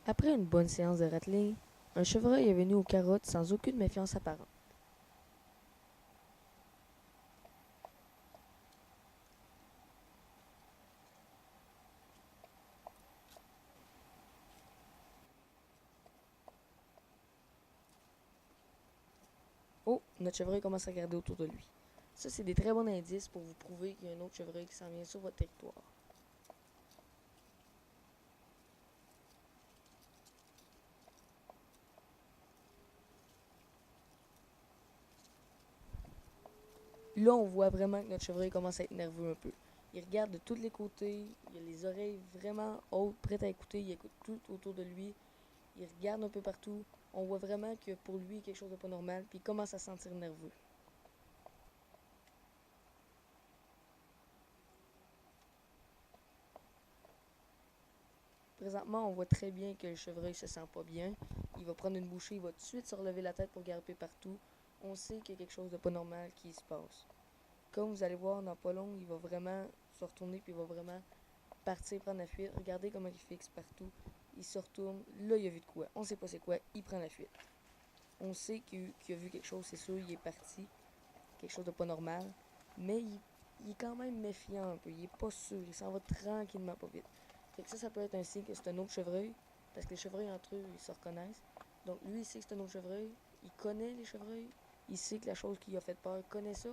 Après une bonne séance de rattling, un chevreuil est venu aux carottes sans aucune méfiance apparente. Oh, notre chevreuil commence à regarder autour de lui. Ça, c'est des très bons indices pour vous prouver qu'il y a un autre chevreuil qui s'en vient sur votre territoire. Là, on voit vraiment que notre chevreuil commence à être nerveux un peu. Il regarde de tous les côtés, il a les oreilles vraiment hautes, prêtes à écouter, il écoute tout autour de lui, il regarde un peu partout. On voit vraiment que pour lui, il y a quelque chose de pas normal, puis il commence à se sentir nerveux. Présentement, on voit très bien que le chevreuil se sent pas bien. Il va prendre une bouchée, il va tout de suite se relever la tête pour grimper partout. On sait qu'il y a quelque chose de pas normal qui se passe. Comme vous allez voir dans pas long, il va vraiment se retourner puis il va vraiment partir prendre la fuite. Regardez comment il fixe partout. Il se retourne. Là, il a vu de quoi. On sait pas c'est quoi. Il prend la fuite. On sait qu'il a vu quelque chose, c'est sûr. Il est parti. Quelque chose de pas normal. Mais il est quand même méfiant un peu. Il est pas sûr. Il s'en va tranquillement pas vite. Fait que ça peut être un signe que c'est un autre chevreuil. Parce que les chevreuils entre eux, ils se reconnaissent. Donc lui, il sait que c'est un autre chevreuil. Il connaît les chevreuils. Il sait que la chose qui lui a fait peur connaît ça.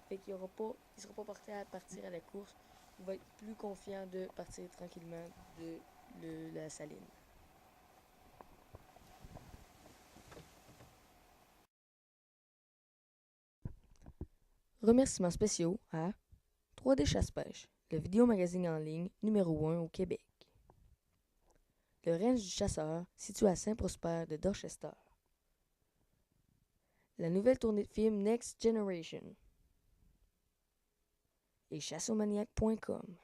Fait qu'il aura pas, il sera pas porté à partir à la course. Il va être plus confiant de partir tranquillement de la saline. Remerciements spéciaux à 3D Chasse-Pêche, le vidéo magazine en ligne numéro 1 au Québec. Le range du chasseur, situé à Saint-Prosper de Dorchester. La nouvelle tournée de film Next Generation. Et chassomaniac.com.